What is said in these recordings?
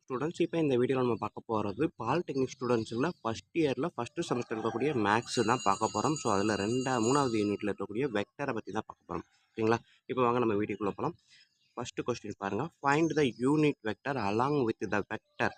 Students இப்போ இந்த வீடியோவில் நம்ம பார்க்க போகிறது பாலிடெக்னிக் ஸ்டூடெண்ட்ஸில் ஃபஸ்ட் இயரில் ஃபஸ்ட்டு செமஸ்டர் இருக்கக்கூடிய மேக்ஸ் தான் பார்க்க போகிறோம். ஸோ அதில் மூணாவது யூனிட்டில் இருக்கக்கூடிய வெக்டரை பற்றி தான் பார்க்க போகிறோம். ஓகேங்களா? இப்போ வாங்க நம்ம வீடியோக்குள்ளே போகலாம். ஃபஸ்ட்டு கொஸ்டின் பாருங்கள். Find the unit vector along with the vector.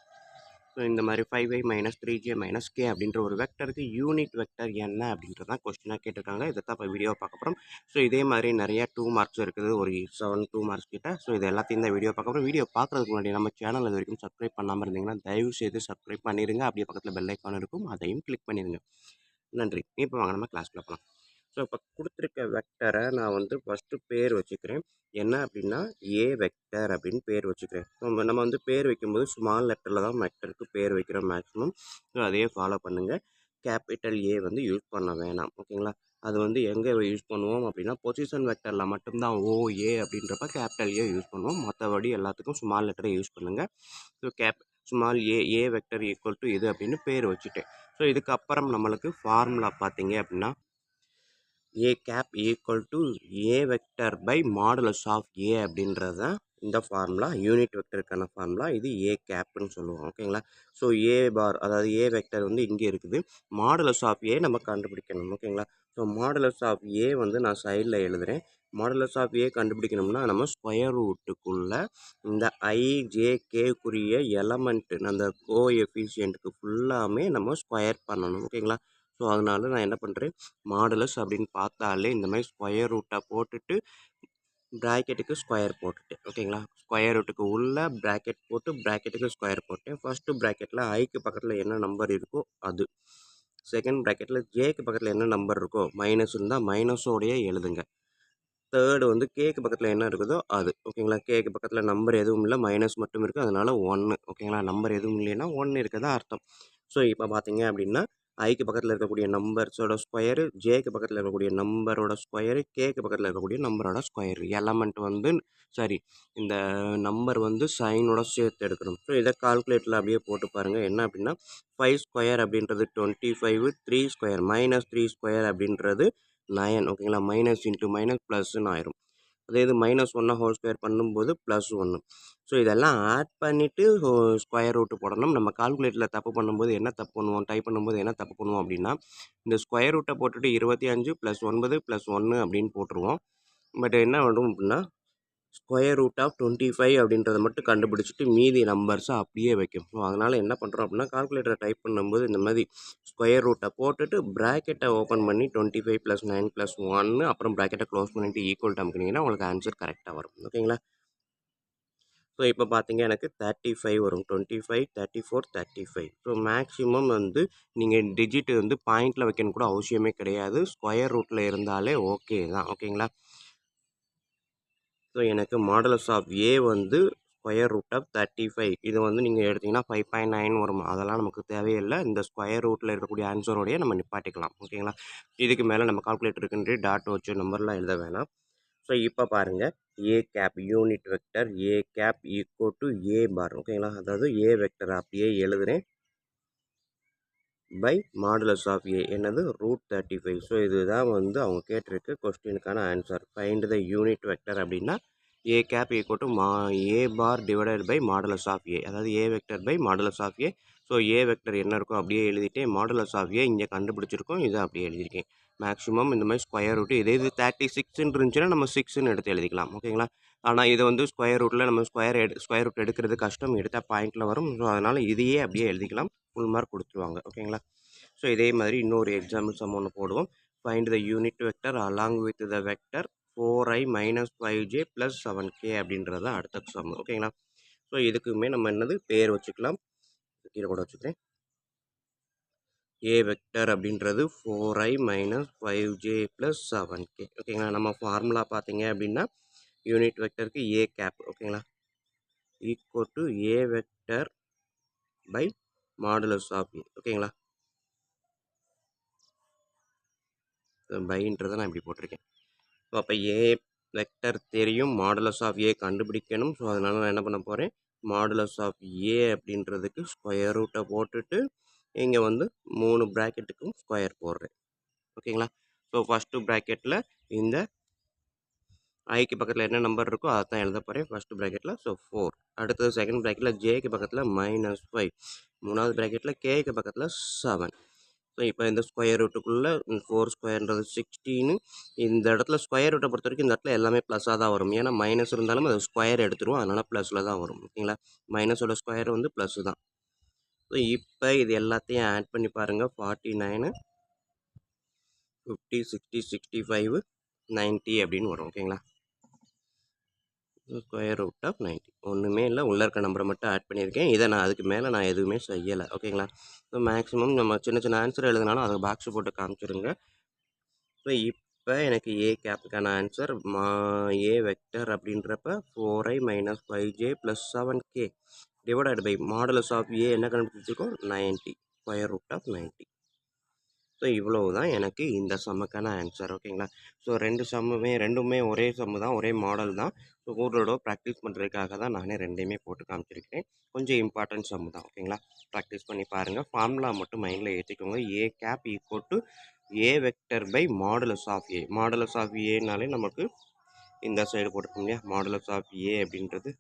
So இந்த மாதிரி 5i minus 3j minus K அப்படின்ற ஒரு வெக்டருக்கு யூனிட் வெக்டர் என்ன அப்படின்றது தான் கொஸ்டினாக கேட்டிருக்காங்க. இதை தான் இப்போ வீடியோ பார்க்க போகிறோம். ஸோ இதே மாதிரி நிறைய 2 மார்க்ஸ் இருக்குது, ஒரு 2 மார்க்ஸ் கிட்ட. ஸோ இது எல்லாத்தையும் இந்த வீடியோ பார்க்க போகிறோம். வீடியோ பார்க்குறதுக்கு முன்னாடி நம்ம சேனல் இது வரைக்கும் சப்ஸ்கிரைப் பண்ணாமல் இருந்தீங்கன்னா தயவு செய்து சப்ஸ்கிரைப் பண்ணிடுங்க. அப்படியே பக்கத்தில் பெல் ஐக்கான் இருக்கும், அதையும் கிளிக் பண்ணிடுங்க. நன்றி. இப்போ வாங்க நம்ம கிளாஸ்க்குள்ள போகலாம். ஸோ இப்போ கொடுத்துருக்க வெக்டரை நான் வந்து ஃபஸ்ட்டு பேர் வச்சுக்கிறேன். என்ன அப்படின்னா ஏ வெக்டர் அப்படின்னு பேர் வச்சுக்கிறேன். நம்ம வந்து பேர் வைக்கும்போது ஸ்மால் லெட்டரில் தான் வெக்டருக்கு பேர் வைக்கிறோம் மேக்ஸிமம். ஸோ அதையே ஃபாலோ பண்ணுங்கள். கேபிட்டல் ஏ வந்து யூஸ் பண்ண வேணாம். ஓகேங்களா? அது வந்து எங்கே யூஸ் பண்ணுவோம் அப்படின்னா பொசிஷன் வெக்டரில் மட்டும்தான் ஓஏ அப்படின்றப்ப கேபிட்டல் ஏ யூஸ் பண்ணுவோம். மற்றபடி எல்லாத்துக்கும் ஸ்மால் லெட்டரை யூஸ் பண்ணுங்கள். So small A vector equal to இது அப்படின்னு பேர் வச்சுட்டேன். ஸோ இதுக்கப்புறம் நம்மளுக்கு ஃபார்முலா பார்த்தீங்க அப்படின்னா A cap equal to A vector by modulus of A அப்படின்றது தான் இந்த ஃபார்முலா. யூனிட் வெக்டருக்கான ஃபார்முலா இது ஏ கேப்னு சொல்லுவோம். ஓகேங்களா? ஸோ ஏ பார் அதாவது ஏ வெக்டர் வந்து இங்கே இருக்குது. மாடுலஸ் ஆஃப் ஏ நம்ம கண்டுபிடிக்கணும். ஓகேங்களா? ஸோ மாடுலஸ் ஆஃப் ஏ வந்து நான் சைடில் எழுதுகிறேன். மாடுலஸ் ஆஃப் ஏ கண்டுபிடிக்கணும்னா நம்ம ஸ்கொயர் ரூட்டுக்குள்ளே இந்த ஐஜேகேக்குரிய எலமெண்ட்டு அந்த கோஎஃபிஷியன்ட்டுக்கு ஃபுல்லாமே நம்ம ஸ்கொயர் பண்ணணும். ஓகேங்களா? ஸோ அதனால நான் என்ன பண்ணுறேன், மாடுலஸ் அப்படின்னு பார்த்தாலே இந்த மாதிரி ஸ்கொயர் ரூட்டாக போட்டுட்டு ப்ராக்கெட்டுக்கு ஸ்கொயர் போட்டுட்டேன். ஓகேங்களா? ஸ்கொயர் ரூட்டுக்கு உள்ள ப்ராக்கெட் போட்டு ப்ராக்கெட்டுக்கு ஸ்கொயர் போட்டேன். ஃபஸ்ட்டு ப்ராக்கெட்டில் ஐக்கு பக்கத்தில் என்ன நம்பர் இருக்கோ அது, செகண்ட் ப்ராக்கெட்டில் ஜேக்கு பக்கத்தில் என்ன நம்பர் இருக்கோ மைனஸ் இருந்தால் மைனஸோடையே எழுதுங்க. தேர்டு வந்து கேக்கு பக்கத்தில் என்ன இருக்குதோ அது. ஓகேங்களா? கேக்கு பக்கத்தில் நம்பர் எதுவும் இல்லை, மைனஸ் மட்டும் இருக்குது, அதனால 1. ஓகேங்களா? நம்பர் எதுவும் இல்லைன்னா 1 இருக்கதா அர்த்தம். ஸோ இப்போ பார்த்தீங்க அப்படின்னா ஐக்கு பக்கத்தில் இருக்கக்கூடிய நம்பர்ஸோட ஸ்கொயரு, ஜேக்கு பக்கத்தில் இருக்கக்கூடிய நம்பரோட ஸ்கொயரு, கேக்கு பக்கத்தில் இருக்கக்கூடிய நம்பரோட ஸ்கொயரு. எலமெண்ட் வந்து இந்த நம்பர் வந்து சைனோட சேர்த்து எடுக்கணும். ஸோ இதை கால்குலேட்டரில் அப்படியே போட்டு பாருங்கள். என்ன அப்படின்னா 5 ஸ்கொயர் அப்படின்றது 25, 3 ஸ்கொயர் மைனஸ் 3 ஸ்கொயர் அப்படின்றது 9. ஓகேங்களா? மைனஸ் இன்ட்டு மைனஸ் ப்ளஸ்ன்னு ஆயிரும். அதே இது -1 ஹோல் ஸ்கொயர் பண்ணும்போது +1. ஸோ இதெல்லாம் ஆட் பண்ணிவிட்டு ஸ்கொயர் ரூட்டு போடணும். நம்ம கால்குலேட்டரில் தப்பு பண்ணும்போது என்ன தப்பு பண்ணுவோம், டைப் பண்ணும்போது என்ன தப்பு பண்ணுவோம் அப்படின்னா இந்த ஸ்கொயர் ரூட்டை போட்டுட்டு 25 + 9 + 1 அப்படின்னு போட்டுருவோம். பட் என்ன பண்ணும் அப்படின்னா ஸ்கொயர் ரூட் ஆஃப் 25 அப்படின்றத மட்டும் கண்டுபிடிச்சிட்டு மீதி நம்பர்ஸை அப்படியே வைக்கும். ஸோ அதனால் என்ன பண்ணுறோம் அப்படின்னா கால்குலேட்டரை டைப் பண்ணும்போது இந்த மாதிரி ஸ்கொயர் ரூட்டை போட்டுட்டு ப்ராக்கெட்டை ஓப்பன் பண்ணி 25 + 9 + 1 அப்புறம் ப்ராக்கெட்டை க்ளோஸ் பண்ணிவிட்டு ஈக்குவல் டு அமுக்குனீங்கன்னா உங்களுக்கு ஆன்சர் கரெக்டாக வரும். ஓகேங்களா? ஸோ இப்போ பார்த்தீங்க எனக்கு 35 வரும். 25, 34, 35. ஸோ மேக்ஸிமம் வந்து நீங்கள் டிஜிட் வந்து பாயிண்டில் வைக்கணும் கூட அவசியமே கிடையாது. ஸ்கொயர் ரூட்டில் இருந்தாலே ஓகே தான். ஓகேங்களா? ஸோ எனக்கு மாடுலஸ் ஆஃப் ஏ வந்து ஸ்கொயர் ரூட் ஆஃப் 35. இது வந்து நீங்கள் எடுத்திங்கன்னா 5.9 வரும். அதெல்லாம் நமக்கு தேவையில்லை. இந்த ஸ்கொயர் ரூட்டில் இருக்கக்கூடிய ஆன்சரோடையே நம்ம நிப்பாட்டிக்கலாம். ஓகேங்களா? இதுக்கு மேலே நம்ம கால்குலேட்டர் இருக்குன்ற டாட் வச்சு நம்பர்லாம் எழுத வேணாம். ஸோ இப்போ பாருங்கள், A cap unit vector A cap equal to A bar. ஓகேங்களா? அதாவது ஏ வெக்டர் அப்படியே எழுதுகிறேன் பை மாடுலஸ் ஆஃப் ஏ என்னது √35. ஸோ இதுதான் வந்து அவங்க கேட்டிருக்கு கொஸ்டினுக்கான answer. Find the unit vector அப்படின்னா A cap equal to A bar divided by modulus of A, அதாவது A vector by modulus of A. So A vector என்ன இருக்கும் அப்படியே எழுதிட்டேன். மாடுலஸ் ஆஃப் ஏ இங்கே கண்டுபிடிச்சிருக்கோம், இதை அப்படியே எழுதியிருக்கேன். மேக்ஸிமம் இந்த மாதிரி ஸ்கொயர் ரூட்டு இதே இது 36 இருந்துச்சுன்னா நம்ம 6ன்னு எடுத்து எழுதிக்கலாம். ஓகேங்களா? ஆனால் இது வந்து ஸ்கொயர் ரூட்டில் நம்ம ஸ்கொயர் ரூட் எடுக்கிறது கஷ்டம், எடுத்தால் பாயிண்டில் வரும். ஸோ அதனால் இதையே அப்படியே எழுதிக்கலாம். ஃபுல் மார்க் கொடுத்துருவாங்க. ஓகேங்களா? ஸோ இதே மாதிரி இன்னொரு எக்ஸாம்பிள் சம் ஒன்று போடுவோம். Find the unit vector along with the vector 4i minus 5j plus 7k அப்படின்றது தான் அடுத்த சம். ஓகேங்களா? ஸோ இதுக்குமே நம்ம என்னது பேர் வச்சுக்கலாம். கீழே கூட வச்சுக்கிறேன். ஏ வெக்டர் அப்படின்றது 4i minus 5j plus 7k. ஓகேங்களா? நம்ம ஃபார்முலா பார்த்தீங்க அப்படின்னா யூனிட் வெக்டருக்கு ஏ கேப். ஓகேங்களா? Equal to A vector by modulus of A. ஓகேங்களா? பைன்றதை நான் இப்படி போட்டிருக்கேன். ஸோ அப்போ ஏ வெக்டர் தெரியும், மாடுலஸ் ஆஃப் ஏ கண்டுபிடிக்கணும். ஸோ அதனால் நான் என்ன பண்ண போகிறேன், மாடுலஸ் ஆஃப் ஏ அப்படின்றதுக்கு ஸ்கொயர் ரூட்டை போட்டுட்டு இங்கே வந்து 3 ப்ராக்கெட்டுக்கும் ஸ்கொயர் போடுறேன். ஓகேங்களா? ஸோ ஃபஸ்ட்டு ப்ராக்கெட்டில் இந்த ஐக்கு பக்கத்தில் என்ன நம்பர் இருக்கோ அதை தான் எழுத போகிறேன் ஃபஸ்ட்டு ப்ராக்கெட்டில். ஸோ 4. அடுத்தது செகண்ட் ப்ராக்கெட்டில் ஜேக்கு பக்கத்தில் -5. மூணாவது ப்ராக்கெட்டில் கேக்கு பக்கத்தில் 7. ஸோ இப்போ இந்த ஸ்கொயர் ரூட்டுக்குள்ளே 4 ஸ்கொயர்ன்றது 16. இந்த இடத்துல ஸ்கொயர் ரூட்டை பொறுத்த வரைக்கும் இந்த இடத்துல எல்லாமே ப்ளஸ்ஸாக தான் வரும். ஏன்னா மைனஸ் இருந்தாலும் அது ஸ்கொயர் எடுத்துருவோம். அதனால் ப்ளஸில் தான் வரும். ஓகேங்களா? மைனஸோட ஸ்கொயர் வந்து ப்ளஸ்ஸு தான். ஸோ இப்போ இது எல்லாத்தையும் ஆட் பண்ணி பாருங்கள். 49, 50, 60, 65, 90 அப்படின்னு வரும். ஓகேங்களா? ஸ்கொயர் ரூட் ஆஃப் 90 ஒன்றுமே இல்லை. உள்ளே இருக்க நம்பரை மட்டும் ஆட் பண்ணியிருக்கேன். இதை நான் அதுக்கு மேலே நான் எதுவுமே செய்யலை. ஓகேங்களா? ஸோ மேக்ஸிமம் நம்ம சின்ன சின்ன ஆன்சர் எழுதினாலும் அதை பாக்ஸ் போட்டு காமிச்சிருங்க. ஸோ இப்போ எனக்கு ஏ கேப்புக்கான ஆன்சர் ஏ வெக்டர் அப்படின்றப்ப 4i - 5j + 7k divided by modulus of A என்ன கண்டுபிடிச்சிருக்கோம் 90 ஸ்கொயர் ரூட் ஆஃப் 90. ஸோ இவ்வளவு தான் எனக்கு இந்த சம்முக்கான ஆன்சர். ஓகேங்களா? ஸோ ரெண்டுமே ஒரே சம்மு தான், ஒரே மாடல் தான். ஸோ ஒரு ப்ராக்டிஸ் பண்ணுறதுக்காக தான் நானே ரெண்டையுமே போட்டு காமிச்சிருக்கிறேன். கொஞ்சம் இம்பார்ட்டன்ட் சம்மு தான். ஓகேங்களா? ப்ராக்டிஸ் பண்ணி பாருங்கள். ஃபார்முலா மட்டும் மைண்டில் ஏற்றிக்கோங்க. A cap equal to A vector by modulus of A. Modulus of ஏனாலே நமக்கு இந்த சைடு போட்டுக்கோங்க இல்லையா? மாடுலஸ் ஆஃப் ஏ அப்படின்றது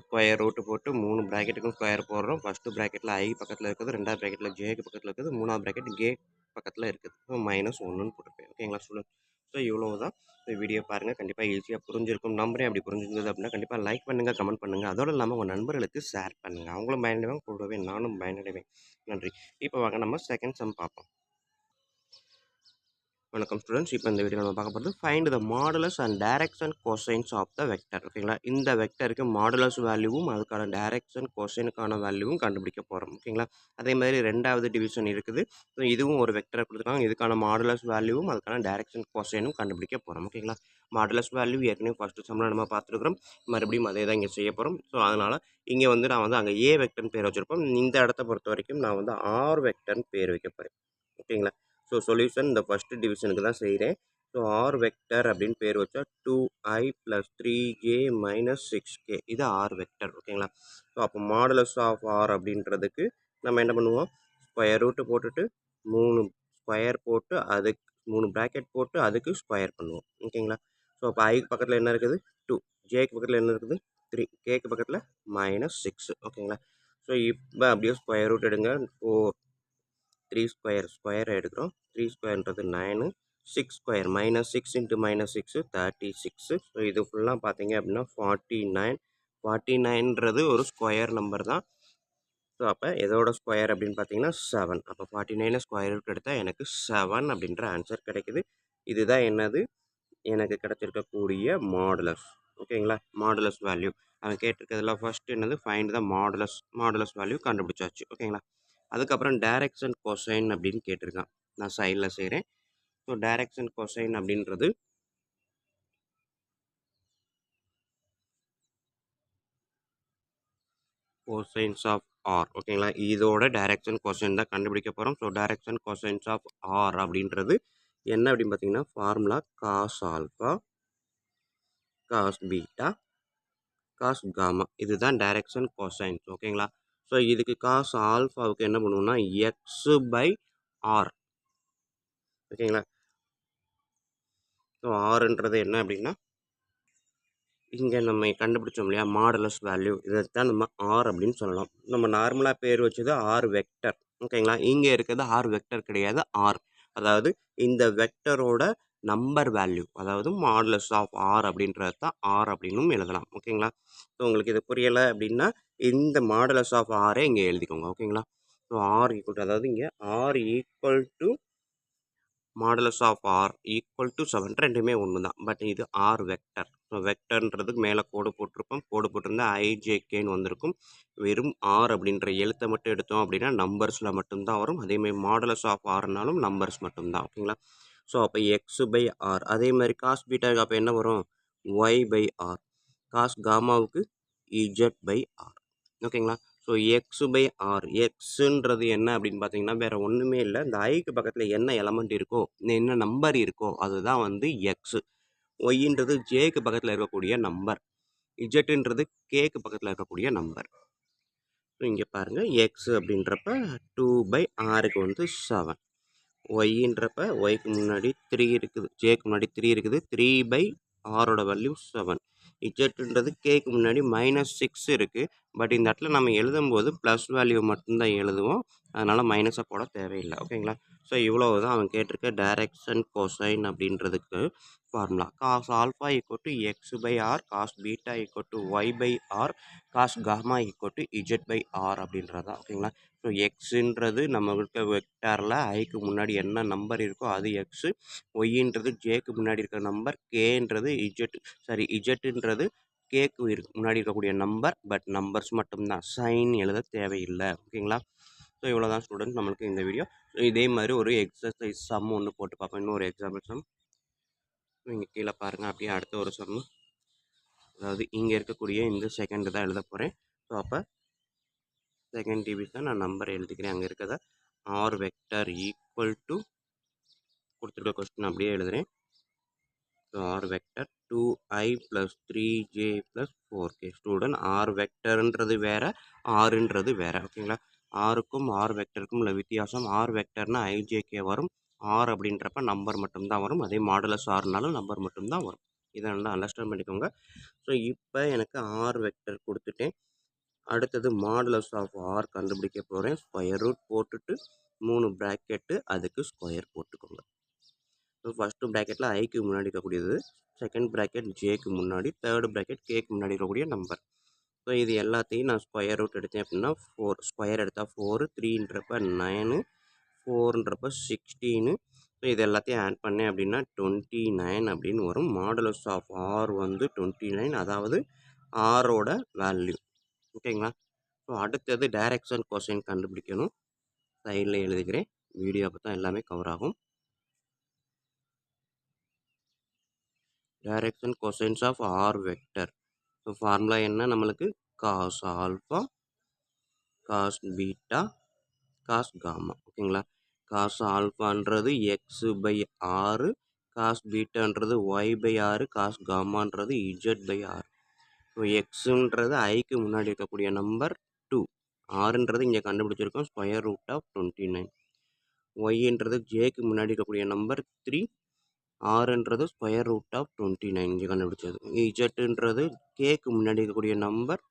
ஸ்கொயர் ரூட்டு போட்டு 3 ப்ராக்கெட்டுக்கும் ஸ்கொயர் போடுறோம். ஃபஸ்ட்டு ப்ராக்கெட்டில் ஐ பக்கத்தில் இருக்குது, ரெண்டாவது ப்ராக்கெட்டில் ஜேக்கு பக்கத்தில் இருக்குது, மூணாவது ப்ராக்கெட் கே பக்கத்தில் இருக்குது. ஸோ -1ன்னு போட்டுருப்பேன். ஓகேங்களா ஸ்டூடெண்ட்? ஸோ இவ்வளோ தான். வீடியோ பாருங்கள். கண்டிப்பாக ஈஸியாக புரிஞ்சிருக்கும் நம்புறேன். அப்படி புரிஞ்சிருந்தது அப்படின்னா கண்டிப்பாக லைக் பண்ணுங்கள், கமெண்ட் பண்ணுங்கள். அதோடு இல்லாமல் உங்கள் நண்பர்களுக்கு ஷேர் பண்ணுங்கள். அவங்களும் பயனடைவாங்க, கூடவே நானும் பயனடைவேன். நன்றி. இப்போ வாங்க நம்ம செகண்ட் சம் பார்ப்போம். வணக்கம் ஸ்டூடெண்ட்ஸ். இப்போ இந்த வீடியோ நம்ம பார்க்க போகிறது find the modulus and direction cosines of the vector. ஓகேங்களா? இந்த வெக்டருக்கு மாடுலஸ் வேல்யூவும் அதுக்கான டைரக்ஷன் கோசைனுக்கான வேல்யூவும் கண்டுபிடிக்க போகிறோம். ஓகேங்களா? அதே மாதிரி ரெண்டாவது டிவிஷன் இருக்குது. ஸோ இதுவும் ஒரு வெக்டரை கொடுத்துருக்காங்க. இதுக்கான மாடுலஸ் வேல்யூவும் அதுக்கான டைரக்ஷன் கோசைனும் கண்டுபிடிக்க போகிறோம். ஓகேங்களா? மாடுலஸ் வேல்யூ ஏற்கனவே ஃபஸ்ட்டு சம்மில் நம்ம பார்த்துருக்குறோம். மறுபடியும் அதே தான் இங்கே செய்ய போகிறோம். ஸோ அதனால் இங்கே வந்து நான் வந்து அங்கே ஏ வெக்டர்னு பேர் வச்சுருப்போம். இந்த இடத்த பொறுத்த வரைக்கும் நான் வந்து ஆர் வெக்டர்னு பேர் வைக்க போகிறேன். ஓகேங்களா? ஸோ சொல்யூஷன் இந்த ஃபஸ்ட்டு டிவிஷனுக்கு தான் செய்கிறேன். ஸோ ஆர் வெக்டர் அப்படின்னு பேர் வச்சா 2i + 3j - 6k இது ஆர் வெக்டர். ஓகேங்களா? ஸோ அப்போ மாடுலஸ் ஆஃப் ஆர் அப்படின்றதுக்கு நம்ம என்ன பண்ணுவோம், ஸ்கொயர் ரூட்டு போட்டுட்டு 3 ஸ்கொயர் போட்டு அதுக்கு 3 ப்ராக்கெட் போட்டு அதுக்கு ஸ்கொயர் பண்ணுவோம். ஓகேங்களா? ஸோ அப்போ ஐக்கு பக்கத்தில் என்ன இருக்குது 2, ஜேக்கு பக்கத்தில் என்ன இருக்குது 3, கேக்கு பக்கத்தில் -6. ஓகேங்களா? ஸோ இப்போ அப்படியே ஸ்கொயர் ரூட் எடுங்க. 4, 3 ஸ்கொயர் எடுக்கிறோம். 3 ஸ்கொயர்ன்றது 9, 6 ஸ்கொயர் -6 × -6 36. ஸோ இது ஃபுல்லாக பார்த்தீங்க அப்படின்னா 49. 49ன்றது ஒரு ஸ்கொயர் நம்பர் தான். ஸோ அப்போ எதோட ஸ்கொயர் அப்படின்னு பார்த்தீங்கன்னா 7. அப்போ 49 ஸ்கொயர் ரூட் எடுத்தால் எனக்கு 7 அப்படின்ற ஆன்சர் கிடைக்குது. இதுதான் என்னது எனக்கு கிடைச்சிருக்கக்கூடிய மாடுலஸ். ஓகேங்களா? மாடுலஸ் வேல்யூ அவன் கேட்டிருக்கிறதுல ஃபர்ஸ்ட் என்னது ஃபைண்ட் த மாடுலஸ் வேல்யூ கண்டுபிடிச்சாச்சு. ஓகேங்களா? அதுக்கப்புறம் டைரக்ஷன் கொசைன் அப்படின்னு கேட்டிருக்கான். நான் சைடில் செய்கிறேன். ஸோ டைரக்ஷன் கொசைன் அப்படின்றது கொசைன்ஸ் ஆஃப் ஆர். ஓகேங்களா? இதோட டைரக்ஷன் கொசைன் தான் கண்டுபிடிக்க போகிறோம். So direction cosines of r அப்படின்றது என்ன அப்படின்னு பார்த்தீங்கன்னா formula cos alpha, cos beta, cos gamma. இதுதான் டைரக்ஷன் கொசைன்ஸ். ஓகேங்களா? ஸோ இதுக்கு காஸ் ஆல்ஃபாவுக்கு என்ன பண்ணுவோம்னா x/r. ஓகேங்களா? ஸோ ஆர்ன்றது என்ன அப்படின்னா இங்கே நம்ம கண்டுபிடிச்சோம் இல்லையா மாடுலஸ் வேல்யூ, இதைத்தான் நம்ம ஆர் அப்படின்னு சொல்லலாம். நம்ம நார்மலாக பேர் வச்சது ஆர் வெக்டர். ஓகேங்களா? இங்கே இருக்கிறது ஆர் வெக்டர் கிடையாது, ஆர். அதாவது இந்த வெக்டரோட நம்பர் வேல்யூ, அதாவது மாடுலஸ் ஆஃப் ஆர் அப்படின்றது தான் ஆர் அப்படின்னும் எழுதலாம். ஓகேங்களா? ஸோ உங்களுக்கு இது புரியலை அப்படின்னா இந்த மாடுலஸ் ஆஃப் ஆரே இங்கே எழுதிக்கோங்க. ஓகேங்களா? ஸோ ஆர் ஈக்குவல் டு, அதாவது இங்கே r equal to modulus of r equal to 7 ரெண்டுமே ஒன்று தான். பட் இது ஆர் வெக்டர். ஸோ வெக்டர்ன்றதுக்கு மேலே கோடு போட்டிருப்போம். கோடு போட்டிருந்தா ஐஜேகேன்னு வந்திருக்கும். வெறும் ஆர் அப்படின்ற எழுத்தை மட்டும் எடுத்தோம் அப்படின்னா நம்பர்ஸில் மட்டும்தான் வரும். அதேமாதிரி மாடுலஸ் ஆஃப் ஆர்னாலும் நம்பர்ஸ் மட்டும்தான். ஓகேங்களா? ஸோ அப்போ x/r. அதே மாதிரி காஸ் பீட்டாவுக்கு அப்போ என்ன வரும் y/r. காஸ் காமாவுக்கு z/r. ஓகேங்களா? So x/r. எக்ஸுன்றது என்ன அப்படின்னு பார்த்தீங்கன்னா வேறு ஒன்றுமே இல்லை. இந்த ஐக்கு பக்கத்தில் என்ன எலமெண்ட் இருக்கோ, என்ன நம்பர் இருக்கோ அதுதான் வந்து எக்ஸு. ஒய்ன்றது ஜேக்கு பக்கத்தில் இருக்கக்கூடிய நம்பர். இஜெட்டுன்றது கேக்கு பக்கத்தில் இருக்கக்கூடிய நம்பர். ஸோ இங்கே பாருங்கள் எக்ஸ் அப்படின்றப்ப 2/rக்கு வந்து 7. ஒய்ன்றப்ப ஒய்க்கு முன்னாடி 3 இருக்குது, ஜேக்கு முன்னாடி 3 இருக்குது. 3 ஆரோட வேல்யூ 7. இஜெட்ன்றது கேக்கு முன்னாடி -6 இருக்குது. பட் இந்த இடத்துல நம்ம எழுதும்போது ப்ளஸ் வேல்யூ மட்டும்தான் எழுதுவோம். அதனால் மைனஸை போட தேவையில்லை. ஓகேங்களா? ஸோ இவ்வளோ தான் அவன் கேட்டிருக்க டைரக்ஷன் கொசைன் அப்படின்றதுக்கு formula. Cos alpha equal to x by r, cos beta equal to y by r, cos gamma equal to z by r அப்படின்றதா. ஓகேங்களா? ஸோ எக்ஸுன்றது நம்மளுக்கு வெக்டாரில் ஐக்கு முன்னாடி என்ன நம்பர் இருக்கோ அது எக்ஸு, ஒய்ன்றது ஜேக்கு முன்னாடி இருக்கிற நம்பர், கேன்றது இஜெட்டுன்றது கேக்கு முன்னாடி இருக்கக்கூடிய நம்பர். பட் நம்பர்ஸ் மட்டும்தான், சைன் எழுத தேவையில்லை. ஓகேங்களா? ஸோ இவ்வளோ தான் ஸ்டூடெண்ட் நம்மளுக்கு இந்த வீடியோ. ஸோ இதே மாதிரி ஒரு எக்ஸசைஸ் சம் ஒன்று போட்டு பார்ப்போம். இன்னொரு எக்ஸாம்பிள் சம் இங்கே கீழே பாருங்கள். அப்படியே அடுத்த ஒரு சம், அதாவது இங்கே இருக்கக்கூடிய இந்த செகண்ட் தான் எழுத போகிறேன். ஸோ அப்போ செகண்ட் டிவிஷன் நான் நம்பரை எழுதிக்கிறேன். அங்கே இருக்கிறத ஆர் வெக்டர் ஈக்குவல் டு கொடுத்துருக்க கொஸ்டின் அப்படியே எழுதுகிறேன். So r vector 2i + 3j + 4k. Student r வெக்டர்ன்றது வேறு, ஆறுன்றது வேறு. ஓகேங்களா? ஆருக்கும் ஆர் வெக்டருக்கும் உள்ள வித்தியாசம், ஆர் வெக்டர்னா ஐஜேகே வரும், ஆர் அப்படின்றப்ப நம்பர் மட்டும்தான் வரும். அதே மாடுலஸ் ஆர்னாலும் நம்பர் மட்டும்தான் வரும். இதை நல்லா அண்டர்ஸ்டாண்ட் பண்ணிக்கோங்க. ஸோ இப்போ எனக்கு ஆர் வெக்டர் கொடுத்துட்டேன். அடுத்தது மாடுலஸ் ஆஃப் ஆர் கண்டுபிடிக்க போகிறேன். ஸ்கொயர் ரூட் போட்டுட்டு 3 ப்ராக்கெட்டு, அதுக்கு ஸ்கொயர் போட்டுக்கோங்க. ஸோ ஃபஸ்ட்டு ப்ராக்கெட்டில் ஐக்கு முன்னாடி இருக்கக்கூடியது, செகண்ட் ப்ராக்கெட் ஜேக்கு முன்னாடி, தேர்டு ப்ராக்கெட் கேக்கு முன்னாடி இருக்கக்கூடிய நம்பர். ஸோ இது எல்லாத்தையும் நான் ஸ்கொயர் ரூட் எடுத்தேன் அப்படின்னா 4, ஸ்கொயர் எடுத்தால் 4, 3ன்றப்ப 9, 4ன்றப்ப 16. ஸோ இது எல்லாத்தையும் ஆட் பண்ணேன் அப்படின்னா 29 அப்படின்னு வரும். மாடுலஸ் ஆஃப் ஆர் வந்து 29, அதாவது ஆரோட வேல்யூ. ஓகேங்களா? ஸோ அடுத்தது டைரக்ஷன் கொசைன் கண்டுபிடிக்கணும். சைடில் எழுதிக்கிறேன். வீடியோ அப்போ தான் எல்லாமே கவர் ஆகும். Direction cosines of r vector. So formula என்ன நம்மளுக்கு? Cos alpha, cos beta, cos gamma. ஓகேங்களா? காஸ் ஆல்ஃபான்றது எக்ஸு பை ஆறு, காஸ் பீட்டான்றது ஒய் பை ஆறு, காஸ் காமான்றது இஜெட் பை ஆறு. ஸோ எக்ஸுன்றது ஐக்கு முன்னாடி இருக்கக்கூடிய நம்பர் 2, ஆறுன்றது இங்கே கண்டுபிடிச்சிருக்கோம் ஸ்கொயர் ரூட் ஆஃப் 29. ஒய்ன்றது ஜேக்கு முன்னாடி இருக்கக்கூடிய நம்பர் 3, ஆறுன்றது ஸ்கொயர் ரூட் ஆஃப் 29 இங்கே கண்டுபிடிச்சது. இஜெட்டுன்றது கேக்கு முன்னாடி இருக்கக்கூடிய நம்பர்,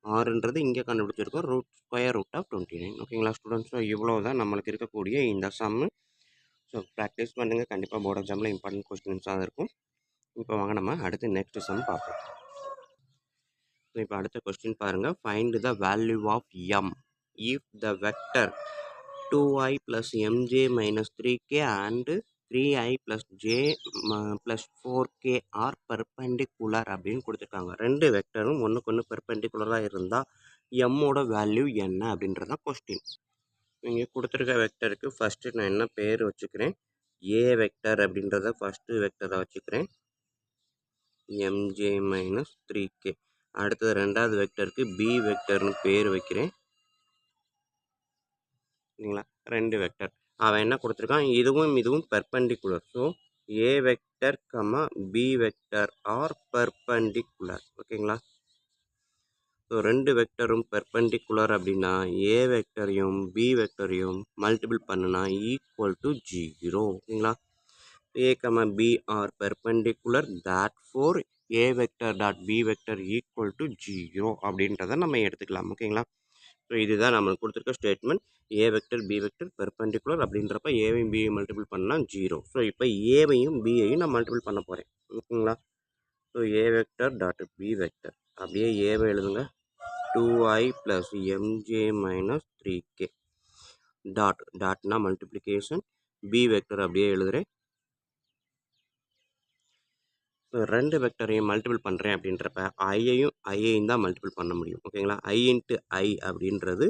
ஆறுன்றது இங்கே கண்டுபிடிச்சிருக்கோம் ஸ்கொயர் ரூட் ஆஃப் 29. ஓகேங்களா ஸ்டூடெண்ட்ஸ்? ஸோ இவ்வளோ தான் நம்மளுக்கு இருக்கக்கூடிய இந்த சம்மு. ஸோ ப்ராக்டிஸ் பண்ணுங்கள். கண்டிப்பாக போர்டு எக்ஸாமில் இம்பார்ட்டன்ட் கொஸ்டின்ஸாக இருக்கும். இப்போ வாங்க நம்ம அடுத்து நெக்ஸ்ட் சம் பார்ப்போம். ஸோ இப்போ அடுத்த கொஸ்டின் பாருங்கள். Find the value of m if the vector 2i + mj - 3k and 3i + j + 4k R perpendicular அப்படின்னு கொடுத்துருக்காங்க. ரெண்டு வெக்டரும் ஒன்றுக்கு ஒன்று பெர்பெண்டிகுலராக இருந்தால் எம்மோட வேல்யூ என்ன அப்படின்றதான் கொஸ்டின். இங்கே கொடுத்துருக்க வெக்டருக்கு ஃபஸ்ட்டு நான் என்ன பேர் வச்சுக்கிறேன்? ஏ வெக்டர் அப்படின்றத ஃபஸ்ட்டு வெக்டரை வச்சுக்கிறேன், mj - 3k. அடுத்தது ரெண்டாவது வெக்டருக்கு பி வெக்டர்னு பேர் வைக்கிறேன். சரிங்களா? ரெண்டு வெக்டர் அவன் என்ன கொடுத்துருக்கான்? இதுவும் perpendicular. So A vector comma B vector are perpendicular. ஓகேங்களா? ஸோ ரெண்டு வெக்டரும் பெர்பெண்டிகுலர் அப்படின்னா ஏ வெக்டரையும் பி வெக்டரையும் மல்டிபிள் பண்ணுனா ஈக்குவல் டு 0. ஓகேங்களா? A comma B are perpendicular, therefore A vector dot B vector equal to 0 அப்படின்றத நம்ம எடுத்துக்கலாம். ஓகேங்களா? ஸோ இதுதான் நம்மளுக்கு கொடுத்துருக்க statement. A vector B vector perpendicular அப்படின்றப்ப ஏவையும் பியையும் மல்டிபிள் பண்ணால் 0. ஸோ இப்போ ஏவையும் பியையும் நான் மல்டிபிள் பண்ண போகிறேன். ஓகேங்களா? So A vector dot B vector, அப்படியே ஏவை எழுதுங்க. 2i + mj - 3k டாட்னா மல்டிப்ளிகேஷன், பி வெக்டர் அப்படியே எழுதுகிறேன். ரெண்டு வெக்டரையும் மல்டிபிள் பண்ணுறேன் அப்படின்றப்ப ஐயையும் தான் மல்டிபிள் பண்ண முடியும். ஓகேங்களா? i × i அப்படின்றது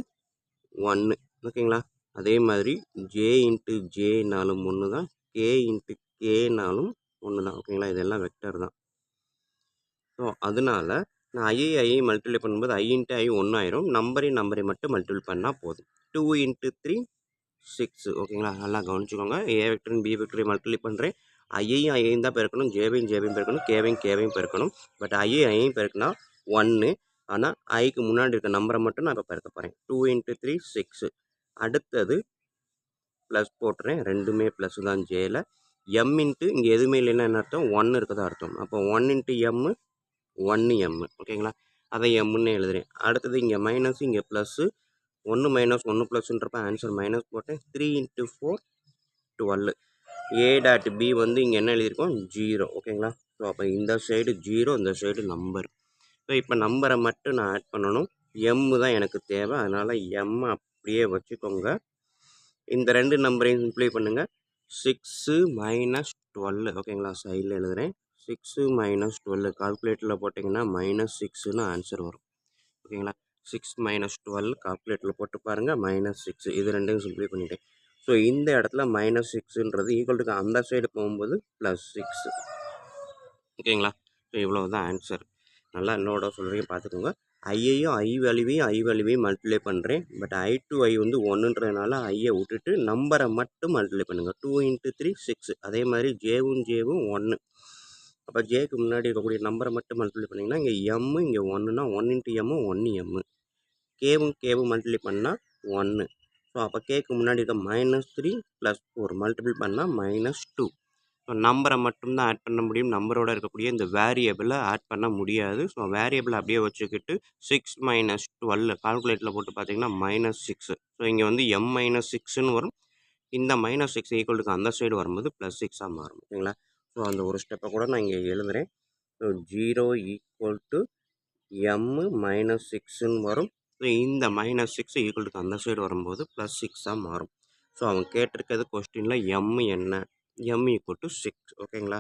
1. ஓகேங்களா? அதே மாதிரி ஜே × ஜேனாலும் 1 தான், கே × கேனாலும் 1 தான். ஓகேங்களா? இதெல்லாம் வெக்டர் தான். ஸோ அதனால நான் ஐயை மல்டிப்ளை பண்ணும்போது i × i 1 ஆயிரும். நம்பரை மட்டும் மல்டிபிள் பண்ணால் போதும். 2 × 3 6. ஓகேங்களா? நல்லா கவனிச்சுக்கோங்க. ஏ வெக்டரும் பி வெக்டரையும் மல்டிப்ளை பண்ணுறேன். ஐயையும் தான் பெருக்கணும், ஜேவையும் பெருக்கணும், கேவையும் பெருக்கணும். பட் ஐயையும் பெருக்கினா 1. ஆனால் ஐக்கு முன்னாடி இருக்க நம்பரை மட்டும் நான் இப்போ பெருக்க போகிறேன். 2 × 3 6. அடுத்தது ப்ளஸ் போட்டுறேன், ரெண்டுமே ப்ளஸ் தான் ஜேயில். எம் இன்ட்டு இங்கே எதுவுமே இல்லைன்னா என்ன அர்த்தம், 1 இருக்கதா அர்த்தம். அப்போ 1 இன்ட்டு எம்மு 1 எம்மு, ஓகேங்களா? அதை எம்முன்னு எழுதுறேன். அடுத்தது இங்கே மைனஸ், இங்கே ப்ளஸ்ஸு, 1 மைனஸ் 1 ப்ளஸ்ன்றப்ப ஆன்சர் மைனஸ் போட்டேன். 3 இன்ட்டு 4 12. ஏ டாட் பி வந்து இங்கே என்ன எழுதியிருக்கோம், 0, ஓகேங்களா? ஸோ அப்போ இந்த சைடு 0, இந்த சைடு நம்பர். ஸோ இப்போ நம்பரை மட்டும் நான் ஆட் பண்ணணும். எம்மு தான் எனக்கு தேவை, அதனால் எம் அப்படியே வச்சுக்கோங்க. இந்த ரெண்டு நம்பரையும் சிம்ப்ளை பண்ணுங்கள். 6 மைனஸ் 12, ஓகேங்களா? சைடில் எழுதுகிறேன். 6 மைனஸ் 12 கால்குலேட்டரில் போட்டிங்கன்னா -6ன்னு ஆன்சர் வரும், ஓகேங்களா? 6 மைனஸ் 12 கால்குலேட்டரில் போட்டு பாருங்கள், -6. இது ரெண்டையும் சிம்ப்ளை பண்ணிட்டேன். ஸோ இந்த இடத்துல -6ன்றது ஈக்குவல் டு அந்த சைடு போகும்போது +6, ஓகேங்களா? ஸோ இவ்வளோ தான் ஆன்சர். நல்லா என்னோட சொல்கிறீங்க பார்த்துக்கோங்க. ஐயையும் ஐ வேல்யூவையும் மல்டிப்ளை பண்ணுறேன். பட் ஐ டு ஐ வந்து 1ன்றதுனால ஐயை விட்டுட்டு நம்பரை மட்டும் மல்டிப்ளை பண்ணுங்கள். 2 இன்ட்டு 3 6. அதே மாதிரி ஜேவும் 1. அப்போ ஜேக்கு முன்னாடி இருக்கக்கூடிய நம்பரை மட்டும் மல்டிப்ளை பண்ணிங்கன்னா இங்கே எம்மு, இங்கே 1னா 1 இன்ட்டு எம்மு 1 எம்மு. கேவும் மல்டிப்ளை பண்ணால் 1. ஸோ அப்போ கேக்கு முன்னாடி இருக்க -3 + 4 மல்டிபிள் பண்ணால் -2. ஸோ நம்பரை மட்டும்தான் ஆட் பண்ண முடியும். நம்பரோட இருக்கக்கூடிய இந்த வேரியபிளை ஆட் பண்ண முடியாது. ஸோ வேரியபிளை அப்படியே வச்சுக்கிட்டு 6 மைனஸ் 12 கால்குலேட்டரில் போட்டு பார்த்தீங்கன்னா -6. ஸோ இங்கே வந்து m-6ன்னு வரும். இந்த -6 ஈக்குவல் டு அந்த சைடு வரும்போது +6ஆக மாறும், ஓகேங்களா? ஸோ அந்த ஒரு ஸ்டெப்பை கூட நான் இங்கே எழுதுகிறேன். ஸோ 0 ஈக்குவல் டு m-6ன்னு வரும். ஸோ இந்த -6 ஈக்குவல் டு அந்த சைடு வரும்போது +6ஆக மாறும். ஸோ அவங்க கேட்டிருக்கிறது கொஸ்டினில் m என்ன, m ஈக்குவல் டு 6, ஓகேங்களா?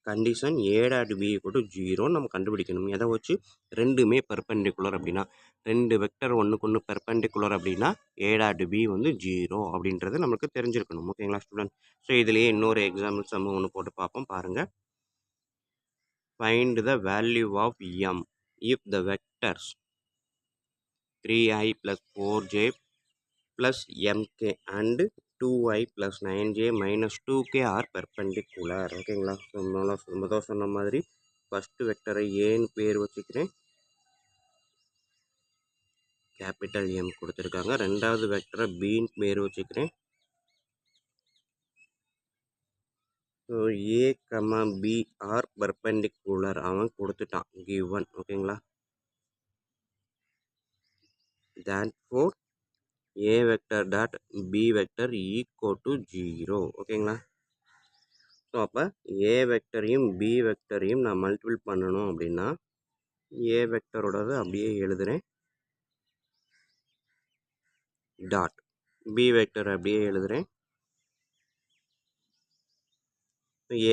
Condition a dot b equal to 0 நம்ம கண்டுபிடிக்கணும். எதை வச்சு, ரெண்டுமே பெர்பெண்டிகுலர் அப்படின்னா, ரெண்டு வெக்டர் ஒன்றுக்கு ஒன்று பெர்பெண்டிகுலர் அப்படின்னா a டாட் b வந்து 0 அப்படின்றது நமக்கு தெரிஞ்சிருக்கணும், ஓகேங்களா ஸ்டூடெண்ட்? ஸோ இதுலேயே இன்னொரு எக்ஸாம்பிள் சம் ஒன்று போட்டு பார்ப்போம் பாருங்கள். Find the value of m if the vectors 3i plus 4j plus mk and 2i plus 9j minus 2k are perpendicular, ஓகேங்களா? முதல் சொன்ன மாதிரி ஃபஸ்ட்டு வெக்டரை ஏன்னு பேர் வச்சுக்கிறேன், கேபிட்டல் எம் கொடுத்துருக்காங்க. ரெண்டாவது வெக்டரை பின்னு பேர் வச்சுக்கிறேன். ஸோ ஏ கமா பி ஆர் பர்பெண்டிகுலர் அவன் கொடுத்துட்டான், கிவன், ஓகேங்களா? therefore a vector dot b vector equal to 0, ஓகேங்களா? ஸோ அப்போ ஏ வெக்டரையும் பி வெக்டரையும் நான் மல்டிபிள் பண்ணணும் அப்படின்னா ஏ வெக்டரோடது அப்படியே எழுதுகிறேன், டாட் பி வெக்டர் அப்படியே எழுதுகிறேன்.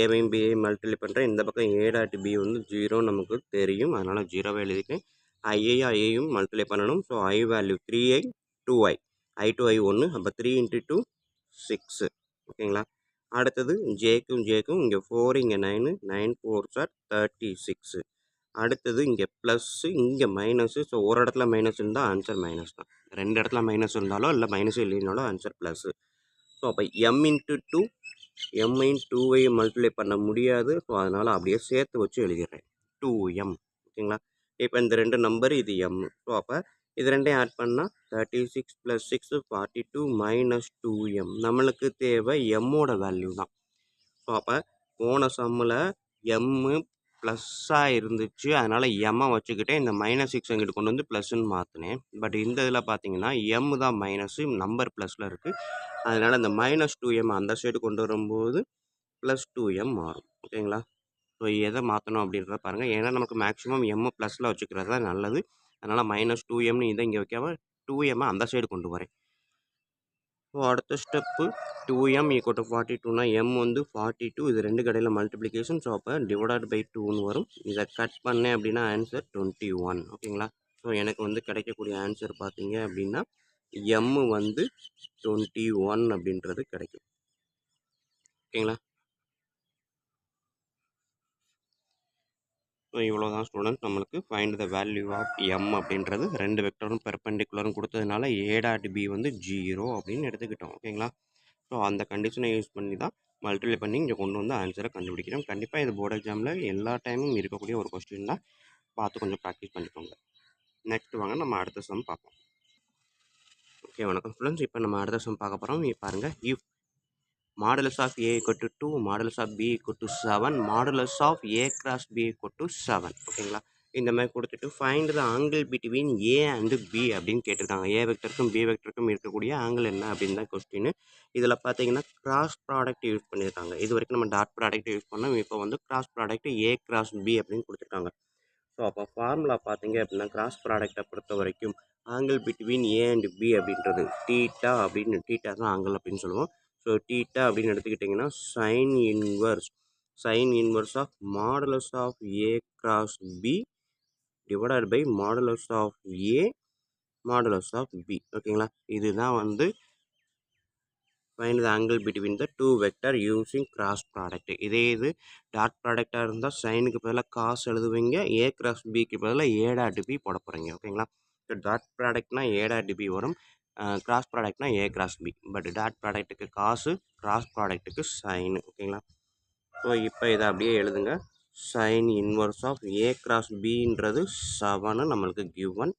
ஏவையும் பியையும் மல்டிப்ளை பண்ணுறேன். இந்த பக்கம் ஏ டாட் பி வந்து 0 நமக்கு தெரியும், அதனால் 0வை எழுதிட்டேன். ஐயையும் மல்டிப்ளை பண்ணணும். So i value 3i 2i, i to i 1, அப்போ 3 இன்ட்டு 2 6, ஓகேங்களா? அடுத்தது ஜேக்கும் இங்கே 4, இங்கே 9, 9 4s are 36. அடுத்தது இங்கே ப்ளஸ்ஸு, இங்கே மைனஸு. ஸோ ஒரு இடத்துல மைனஸ் இருந்தால் ஆன்சர் மைனஸ் தான், ரெண்டு இடத்துல மைனஸ் இருந்தாலோ இல்லை மைனஸ் இல்லைனாலும் ஆன்சர் ப்ளஸ்ஸு. ஸோ அப்போ எம் இன்ட்டு 2, எம்மையும் 2வையும் மல்டிப்ளை பண்ண முடியாது. ஸோ அதனால் அப்படியே சேர்த்து வச்சு எழுதிடுறேன், 2m, ஓகேங்களா? இப்போ இந்த ரெண்டு நம்பர் இது m. ஸோ அப்போ இது ரெண்டையும் ஆட் பண்ணால் 36 + 6 42 மைனஸ் 2m. நம்மளுக்கு தேவை எம்மோட வேல்யூ தான். ஸோ அப்போ போன சம்மில் எம்மு ப்ளஸ்ஸாக இருந்துச்சு, அதனால் எம்மை வச்சுக்கிட்டே இந்த -6 அங்கிட்டு கொண்டு வந்து ப்ளஸ்ன்னு மாற்றினேன். பட் இந்த இதில் பார்த்தீங்கன்னா எம் தான் மைனஸு, நம்பர் ப்ளஸில் இருக்குது. அதனால் இந்த -2m அந்த சைடு கொண்டு வரும்போது +2m மாறும், ஓகேங்களா? ஸோ எதை மாற்றணும் அப்படின்றத பாருங்கள். ஏன்னா நமக்கு மேக்ஸிமம் எம் ப்ளஸில் வச்சுக்கிறது தான் நல்லது. அதனால் -2mனு இதை இங்கே வைக்காம 2m அந்த சைடு கொண்டு வரேன். ஸோ அடுத்த ஸ்டெப்பு 2m ஈக்குவல் டு 42னா m வந்து 42, இது ரெண்டு கடையில் மல்டிப்ளிகேஷன். ஸோ அப்போ டிவைடட் பை 2ன்னு வரும். இதை கட் பண்ணேன் அப்படின்னா ஆன்சர் 21, ஓகேங்களா? ஸோ எனக்கு வந்து கிடைக்கக்கூடிய ஆன்சர் பார்த்தீங்க அப்படின்னா m வந்து 21 அப்படின்றது கிடைக்கும், ஓகேங்களா? ஸோ இவ்வளோ தான் ஸ்டூடெண்ட், நம்மளுக்கு find the value of m அப்படின்றது ரெண்டு வெக்டரும் பெர்பெண்டிகுலரும் கொடுத்ததுனால a டாட் b வந்து 0 அப்படின்னு எடுத்துக்கிட்டோம், ஓகேங்களா? ஸோ அந்த கண்டிஷனை யூஸ் பண்ணி தான் மல்டிப்ளை பண்ணி இங்கே கொண்டு வந்து ஆன்சரை கண்டுபிடிக்கிறோம். கண்டிப்பாக இது போர்டு எக்ஸாமில் எல்லா டைமும் இருக்கக்கூடிய ஒரு கொஸ்டின் தான், பார்த்து கொஞ்சம் ப்ராக்டிஸ் பண்ணிக்கோங்க. நெக்ஸ்ட் வாங்க நம்ம அடுத்த சம் பார்ப்போம். ஓகே, வணக்கம் ஸ்டூடெண்ட்ஸ். இப்போ நம்ம அடுத்த சம் பார்க்க போகிறோம். பாருங்கள், if modulus of a equal to 2, modulus of b equal to 7, modulus of A cross B equal to 7. ஓகேங்களா? இந்த மாதிரி கொடுத்துட்டு find the angle between a and b அப்படின்னு கேட்டிருக்காங்க. ஏ வெக்டருக்கும் பி வெக்டருக்கும் இருக்கக்கூடிய ஆங்கிள் என்ன அப்படின்னு தான் கொஸ்டின். இதில் பார்த்தீங்கன்னா கிராஸ் ப்ராடக்ட் யூஸ் பண்ணியிருக்காங்க. இது வரைக்கும் நம்ம டாட் ப்ராடக்ட் யூஸ் பண்ணோம். இப்போ வந்து cross product a cross b அப்படின்னு கொடுத்துருக்காங்க. ஸோ அப்போ ஃபார்முலா பார்த்தீங்க அப்படின்னா கிராஸ் ப்ராடக்டை பொறுத்த வரைக்கும் angle between a and b அப்படின்றது டீட்டா அப்படின்னு, டீட்டா தான் ஆங்கிள் அப்படின்னு சொல்லுவோம். ஸோ டீட்டா அப்படின்னு எடுத்துக்கிட்டிங்கன்னா sine inverse of modulus of A cross b divided by modulus of A modulus of b. ஓகேங்களா? இதுதான் வந்து find the angle between the two vector using cross product. இதே இது டாட் ப்ராடக்டாக இருந்தால் சைனுக்கு பதிலாக காசு எழுதுவீங்க, ஏ கிராஸ் பிக்கு பதிலாக ஏ டாட் பி போட போகிறீங்க. ஓகேங்களா? ஸோ டாட் ப்ராடக்ட்னா ஏ டாட் பி வரும், கிராஸ் ப்ராடக்ட்னா A cross B. But dot ப்ராடக்ட்டுக்கு காசு, கிராஸ் ப்ராடக்ட்டுக்கு சைனு. ஓகேங்களா? ஸோ இப்போ இதை அப்படியே எழுதுங்க. Sine inverse of A cross பின்றது 7 நம்மளுக்கு given,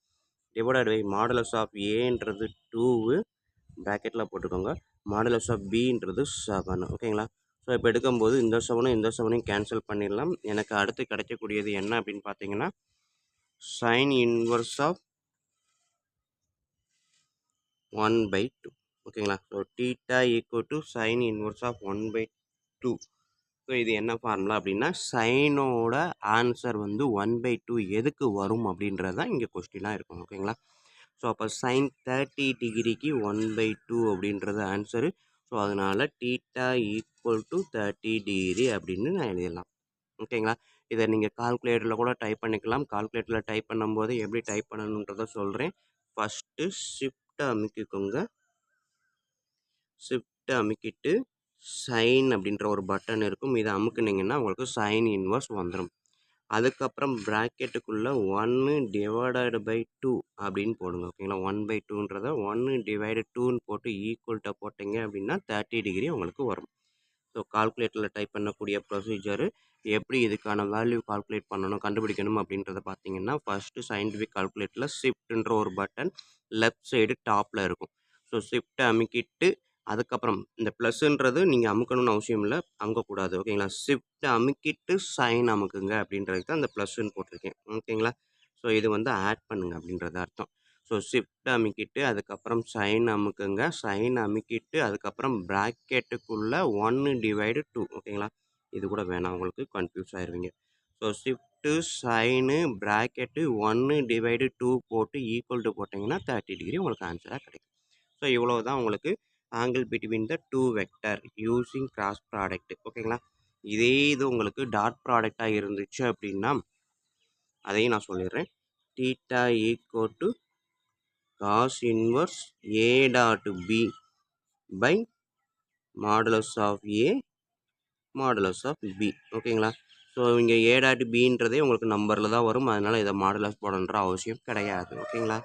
divided by modulus of ஏன்றது 2 ப்ராக்கெட்டில் போட்டுக்கோங்க, மாடுலஸ் ஆஃப் பின்றது 7. ஓகேங்களா? ஸோ இப்போ எடுக்கும்போது இந்த 7 இந்த 7 கேன்சல் பண்ணிடலாம். எனக்கு அடுத்து கிடைக்கக்கூடியது என்ன அப்படின்னு பார்த்தீங்கன்னா சைன் இன்வர்ஸ் ஆஃப் 1/2. ஓகேங்களா? So theta equal to sine inverse of 1/2. So இது என்ன ஃபார்முலா அப்படின்னா சைனோட ஆன்சர் வந்து 1/2 எதுக்கு வரும் அப்படின்றது தான் இங்கே கொஸ்டினாக இருக்கும். ஓகேங்களா? ஸோ அப்போ சைன் 30 டிகிரிக்கு 1/2 அப்படின்றது ஆன்சரு. ஸோ அதனால் டீட்டா ஈக்குவல் டு 30 டிகிரி அப்படின்னு நான் எழுதிடலாம். ஓகேங்களா? இதை நீங்கள் கால்குலேட்டரில் கூட டைப் பண்ணிக்கலாம். கால்குலேட்டரில் டைப் பண்ணும்போது எப்படி டைப் பண்ணணுன்றதை சொல்கிறேன். ஃபஸ்ட்டு ஷிஃப்ட்டை அமுக்கிக்கோங்க. ஷிஃப்ட்டை அமுக்கிட்டு சைன் அப்படின்ற ஒரு பட்டன் இருக்கும். இதை அமுக்குனிங்கன்னா உங்களுக்கு சைன் இன்வர்ஸ் வந்துடும். அதுக்கப்புறம் ப்ராக்கெட்டுக்குள்ளே 1 டிவைடட் பை 2 அப்படின்னு போடுங்க. ஓகேங்களா? 1/2ன்றதை 1 டிவைடு 2ன்னு போட்டு ஈக்குவல்ட்டை போட்டிங்க அப்படின்னா 30 டிகிரி உங்களுக்கு வரும். ஸோ கால்குலேட்டரில் டைப் பண்ணக்கூடிய ப்ரொசீஜரு எப்படி இதுக்கான வேல்யூ கால்குலேட் பண்ணணும், கண்டுபிடிக்கணும் அப்படின்றத பார்த்தீங்கன்னா ஃபஸ்ட்டு சயின்டிஃபிக் கால்குலேட்டரில் ஷிஃப்ட்ன்ற ஒரு பட்டன் லெஃப்ட் சைடு டாப்பில் இருக்கும். ஸோ ஷிஃப்ட்டை அமுக்கிட்டு அதுக்கப்புறம் இந்த ப்ளஸ்ன்றது நீங்கள் அமுக்கணும்னு அவசியம் இல்லை, அமுக்கக்கூடாது. ஓகேங்களா? ஷிஃப்ட்டை அமுக்கிட்டு சைன் அமுக்குங்க அப்படின்றதுக்கு தான் இந்த ப்ளஸ்ன்னு போட்டிருக்கேன். ஓகேங்களா? ஸோ இது வந்து ஆட் பண்ணுங்க அப்படின்றது அர்த்தம். ஸோ ஷிஃப்ட் அமுக்கிட்டு அதுக்கப்புறம் சைன் அமுக்குங்க, சைன் அமுக்கிட்டு அதுக்கப்புறம் ப்ராக்கெட்டுக்குள்ளே 1 டிவைடு 2. ஓகேங்களா? இது கூட வேணாம், உங்களுக்கு கன்ஃபியூஸ் ஆயிடுவீங்க. So shift sign bracket 1 divide 2 போட்டு ஈக்குவல் டு போட்டிங்கன்னா 30 டிகிரி உங்களுக்கு ஆன்சராக கிடைக்கும். ஸோ இவ்வளோ தான் உங்களுக்கு angle between the two vector using cross product. ஓகேங்களா? இதே இது உங்களுக்கு டாட் ப்ராடக்டாக இருந்துச்சு அப்படின்னா அதையும் நான் சொல்லிடுறேன். Theta equal to cos inverse a dot b by modulus of A modulus of b. ஓகேங்களா? ஸோ இங்கே ஏ டாட் பின்றதே உங்களுக்கு நம்பரில் தான் வரும், அதனால் இதை மாடுலஸ் போடணுன்ற அவசியம் கிடையாது. ஓகேங்களா?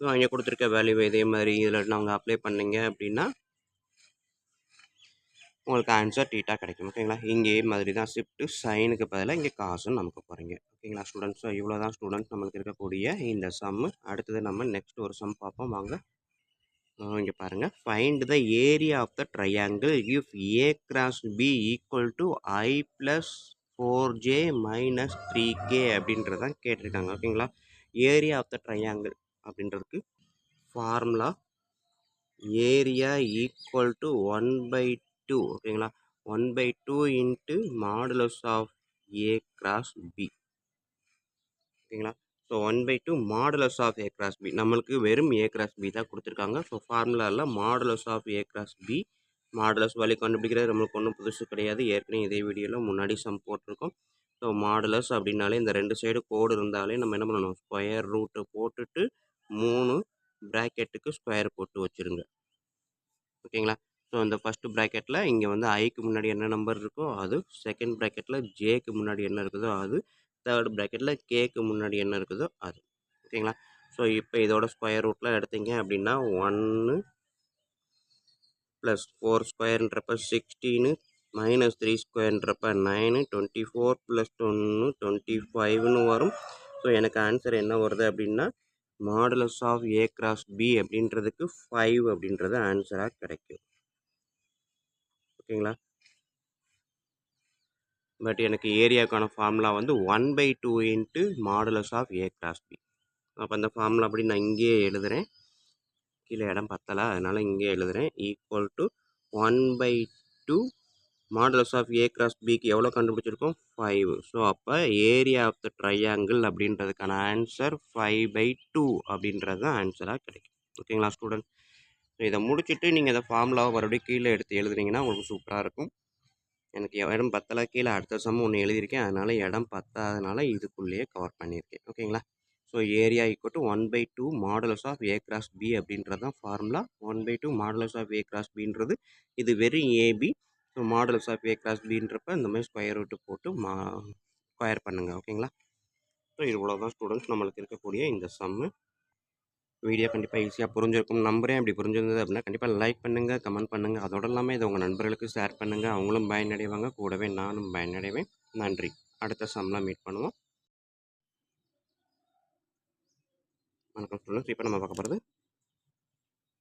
ஸோ இங்கே கொடுத்துருக்க வேல்யூ இதே மாதிரி இதில் நாங்கள் அப்ளை பண்ணிங்க அப்படின்னா உங்களுக்கு ஆன்சர் டீட்டா கிடைக்கும். ஓகேங்களா? இங்கே மாதிரி தான் ஷிஃப்ட்டு சைனுக்கு பதிலாக இங்கே காசுன்னு நமக்கு போகிறீங்க. ஓகேங்களா ஸ்டூடெண்ட்ஸ்? ஸோ இவ்வளோ தான் ஸ்டூடெண்ட்ஸ் நம்மளுக்கு இருக்கக்கூடிய இந்த சம்மு. அடுத்தது நம்ம நெக்ஸ்ட் ஒரு சம் பார்ப்போம் வாங்க. இங்கே பாருங்கள். Find the area of the triangle if A cross B equal to i plus 4j minus 3k அப்படின்றதான் கேட்டிருக்காங்க. ஓகேங்களா? ஏரியா ஆஃப் த ட்ரையாங்கிள் அப்படின்றதுக்கு ஃபார்முலா ஏரியா ஈக்குவல் டு 1/2. ஓகேங்களா? 1/2 into modulus of A cross B. ஓகேங்களா? So 1/2 modulus of A cross B. நம்மளுக்கு வெறும் A cross B தான் கொடுத்துருக்காங்க. ஸோ ஃபார்முலாவில் modulus of A cross B, modulus value கண்டுபிடிக்கிறது நம்மளுக்கு ஒன்றும் புதுசு கிடையாது. ஏற்கனவே இதே வீடியோவில் முன்னாடி சம் போட்டிருக்கோம். ஸோ மாடுலஸ் அப்படின்னாலே இந்த ரெண்டு சைடு கோடு இருந்தாலே நம்ம என்ன பண்ணணும், ஸ்கொயர் ரூட்டு போட்டுட்டு 3 ப்ராக்கெட்டுக்கு ஸ்கொயர் போட்டு வச்சுருங்க. ஓகேங்களா? ஸோ இந்த ஃபஸ்ட்டு ப்ராக்கெட்டில் இங்கே வந்து ஐக்கு முன்னாடி என்ன நம்பர் இருக்கோ அது, செகண்ட் ப்ராக்கெட்டில் ஜேக்கு முன்னாடி என்ன இருக்குதோ அது, தேர்ட் ப்ராக்கெட்டில் கேக்கு முன்னாடி என்ன இருக்குதோ அது. ஓகேங்களா? ஸோ இப்போ இதோட ஸ்கொயர் ரூட்டில் எடுத்தீங்க அப்படின்னா 1 ப்ளஸ் 4 ஸ்கொயர்ன்றப்ப 16 மைனஸ் 3 ஸ்கொயர்ன்றப்ப 9, 24 ப்ளஸ் 1 25ன்னு வரும். ஸோ எனக்கு ஆன்சர் என்ன வருது அப்படின்னா modulus of A cross b அப்படின்றதுக்கு 5 அப்படின்றது ஆன்சராக கிடைக்கும். ஓகேங்களா. பட் எனக்கு ஏரியாவுக்கான ஃபார்முலா வந்து 1/2 into modulus of A cross b. அப்போ அந்த ஃபார்முலா அப்படி நான் இங்கேயே எழுதுகிறேன். கீழே இடம் பத்தலை, அதனால் இங்கே எழுதுகிறேன். Equal to 1/2 modulus of A cross பிக்கு எவ்வளோ கண்டுபிடிச்சிருக்கோம்? 5. ஸோ அப்போ ஏரியா ஆஃப் த ட்ரையாங்கிள் அப்படின்றதுக்கான ஆன்சர் 5/2 அப்படின்றது தான் ஆன்சராக கிடைக்கும். ஓகேங்களா ஸ்டூடெண்ட்? ஸோ இதை முடிச்சுட்டு நீங்கள் இந்த ஃபார்முலாவை மறுபடியும் கீழே எடுத்து எழுதுனீங்கன்னா உங்களுக்கு சூப்பராக இருக்கும். எனக்கு இடம் பத்தலை, கீழே அடுத்த சம் ஒன்று எழுதியிருக்கேன், அதனால் இடம் பத்தாதனால இதுக்குள்ளேயே கவர் பண்ணியிருக்கேன். ஓகேங்களா. So area equal to 1/2 modulus of A cross B அப்படின்றது தான் formula. 1/2 modulus of A cross பின்றது இது வெறும் AB. So modulus of A cross பின்றப்ப இந்த மாதிரி ஸ்கொயர் ரூட்டு போட்டு ஸ்கொயர் பண்ணுங்கள். ஓகேங்களா. ஸோ இவ்வளோ தான் ஸ்டூடெண்ட்ஸ் நம்மளுக்கு இருக்கக்கூடிய இந்த சம்மு. வீடியோ கண்டிப்பாக ஈஸியாக புரிஞ்சிருக்கும் நம்புறேன். அப்படி புரிஞ்சிருந்தது அப்படின்னா கண்டிப்பாக லைக் பண்ணுங்கள், கமெண்ட் பண்ணுங்கள். அதோடு இல்லாமல் இதை உங்கள் நண்பர்களுக்கு ஷேர் பண்ணுங்கள். அவங்களும் பயனடைவாங்க, கூடவே நானும் பயனடைவேன். நன்றி. அடுத்த சம்மில் மீட் பண்ணுவோம். வணக்கம் ஸ்டூடெண்ட்ஸ். இப்போ நம்ம பார்க்க போகிறது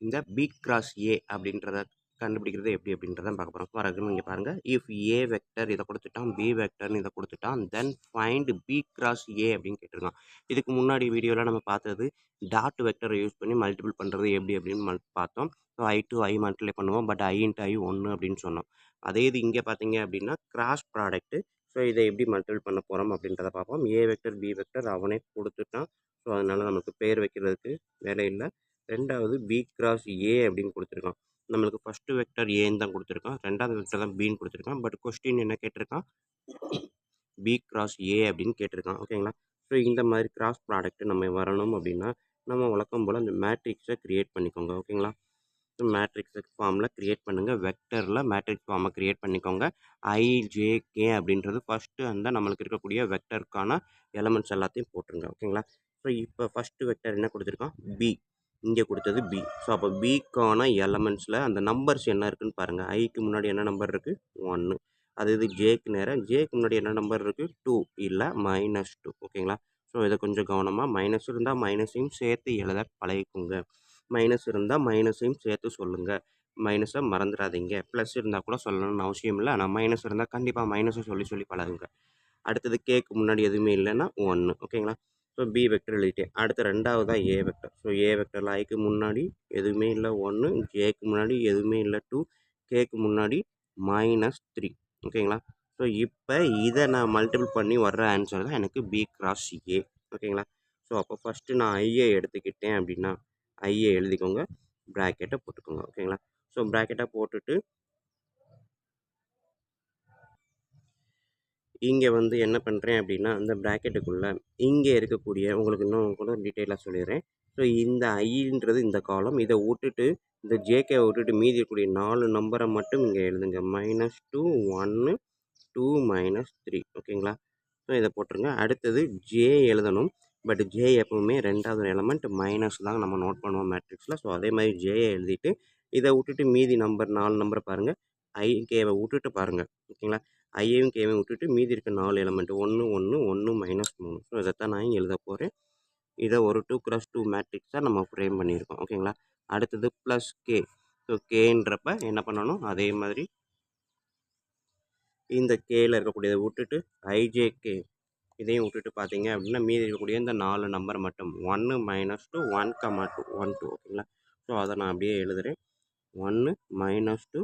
இந்த பி கிராஸ் ஏ அப்படின்றத கண்டுபிடிக்கிறது எப்படி அப்படின்றத பார்க்க போகிறோம். ஃபார் எக்ஸாம்பிள் இங்கே பாருங்கள், இஃப் ஏ வெக்டர் இதை கொடுத்துட்டான், பி வெக்டர்னு இதை கொடுத்துட்டான், then find b cross a அப்படின்னு கேட்டிருக்கான். இதுக்கு முன்னாடி வீடியோவில் நம்ம பார்த்தது டாட் வெக்டரை யூஸ் பண்ணி மல்டிபிள் பண்ணுறது எப்படி அப்படின்னு பார்த்தோம். So I to I multiply பண்ணுவோம், பட் ஐ இன்ட்டு ஐ 1 அப்படின்னு சொன்னோம். அதே இது இங்கே பார்த்தீங்க அப்படின்னா கிராஸ் ப்ராடக்ட்டு. ஸோ இதை எப்படி மல்டிபிள் பண்ண போகிறோம் அப்படின்றத பார்ப்போம். ஏ வெக்டர் பி வெக்டர் அவனே கொடுத்துட்டான். ஸோ அதனால் நமக்கு பேர் வைக்கிறதுக்கு வேலை இல்லை. ரெண்டாவது பி கிராஸ் ஏ அப்படின்னு கொடுத்துருக்கான். நம்மளுக்கு ஃபஸ்ட்டு வெக்டர் ஏன்னு தான் கொடுத்துருக்கான், ரெண்டாவது வெக்டர் தான் பின்னு கொடுத்துருக்கான். பட் கொஸ்டின் என்ன கேட்டிருக்கான்? பி கிராஸ் ஏ அப்படின்னு கேட்டிருக்கான். ஓகேங்களா. ஸோ இந்த மாதிரி கிராஸ் ப்ராடக்ட் நம்ம வரணும் அப்படின்னா நம்ம வழக்கம் போல் அந்த மேட்ரிக்ஸை க்ரியேட் பண்ணிக்கோங்க. ஓகேங்களா. ஸோ மேட்ரிக்ஸ் ஃபார்மில் க்ரியேட் பண்ணுங்கள். வெக்டரில் மேட்ரிக்ஸ் ஃபார்மை க்ரியேட் பண்ணிக்கோங்க. ஐஜேகே அப்படின்றது ஃபஸ்ட்டு அந்த நம்மளுக்கு இருக்கக்கூடிய வெக்டருக்கான எலமெண்ட்ஸ் எல்லாத்தையும் போட்டுருங்க. ஓகேங்களா. ஸோ இப்போ ஃபஸ்ட்டு வெக்டர் என்ன கொடுத்துருக்கான்? பி. இங்கே கொடுத்தது பி. ஸோ அப்போ பிக்கான எலமெண்ட்ஸில் அந்த நம்பர்ஸ் என்ன இருக்குதுன்னு பாருங்கள். ஐக்கு முன்னாடி என்ன நம்பர் இருக்குது? 1. அது இது ஜேக்கு நேரம், ஜேக்கு முன்னாடி என்ன நம்பர் இருக்குது? 2 இல்லை -2. ஓகேங்களா. ஸோ இதை கொஞ்சம் கவனமாக, மைனஸ் இருந்தால் மைனஸையும் சேர்த்து எழுத பழகிக்கோங்க. மைனஸ் இருந்தால் மைனஸையும் சேர்த்து சொல்லுங்கள். மைனஸை மறந்துடாதீங்க. ப்ளஸ் இருந்தால் கூட சொல்லணும்னு அவசியம் இல்லை, ஆனால் மைனஸ் இருந்தால் கண்டிப்பாக மைனஸை சொல்லி பழகுங்க. அடுத்தது கேக்கு முன்னாடி எதுவுமே இல்லைன்னா 1. ஓகேங்களா. ஸோ பி வெக்டர் எழுதிட்டேன். அடுத்து ரெண்டாவதாக ஏ வெக்டர். ஸோ ஏ வெக்டரில் ஐக்கு முன்னாடி எதுவுமே இல்லை 1, ஜேக்கு முன்னாடி எதுவுமே இல்லை 2, கேக்கு முன்னாடி -3. ஓகேங்களா. ஸோ இப்போ இதை நான் மல்டிபிள் பண்ணி வர்ற ஆன்சர் தான் எனக்கு பி கிராஸ் ஏ. ஓகேங்களா. ஸோ அப்போ ஃபஸ்ட்டு நான் ஐயை எடுத்துக்கிட்டேன் அப்படின்னா ஐயை எழுதிக்கோங்க, ப்ராக்கெட்டை போட்டுக்கோங்க. ஓகேங்களா. ஸோ ப்ராக்கெட்டை போட்டுட்டு இங்கே வந்து என்ன பண்ணுறேன் அப்படின்னா அந்த ப்ராக்கெட்டுக்குள்ளே இங்கே இருக்கக்கூடிய உங்களுக்கு இன்னும் கூட டீட்டெயிலாக சொல்லிடுறேன். ஸோ இந்த ஐன்றது இந்த காலம், இதை விட்டுட்டு இந்த ஜேகே விட்டுட்டு மீதி இருக்கக்கூடிய 4 நம்பரை மட்டும் இங்கே எழுதுங்க. -2, 1, 2, -3. ஓகேங்களா. ஸோ இதை போட்டுருங்க. அடுத்தது ஜே எழுதணும். பட் ஜே எப்பவுமே ரெண்டாவது எலமெண்ட் மைனஸ் தான் நம்ம நோட் பண்ணுவோம் மேட்ரிக்ஸில். ஸோ அதே மாதிரி ஜேயை எழுதிட்டு இதை விட்டுட்டு மீதி நம்பர் 4 நம்பரை பாருங்கள். ஐகேவை விட்டுட்டு பாருங்கள். ஓகேங்களா. ஐயையும் கேவையும் விட்டுட்டு மீதி இருக்க 4 எலமெண்ட் 1, 1, 1, -3. ஸோ இதைத்தான் நான் எழுத போகிறேன். இதை ஒரு 2x2 மேட்ரிக்ஸாக நம்ம ஃப்ரேம் பண்ணியிருக்கோம். ஓகேங்களா. அடுத்தது ப்ளஸ் கே. ஸோ கேன்றப்ப என்ன பண்ணணும்? அதே மாதிரி இந்த கேயில் இருக்கக்கூடியதை விட்டுட்டு ஐஜேகே இதையும் விட்டுட்டு பார்த்தீங்க அப்படின்னா மீதி இருக்கக்கூடிய இந்த 4 நம்பர் மட்டும் 1, -2, 1, 2, 1, 2. ஓகேங்களா. ஸோ அதை நான் அப்படியே எழுதுகிறேன். 1, -2,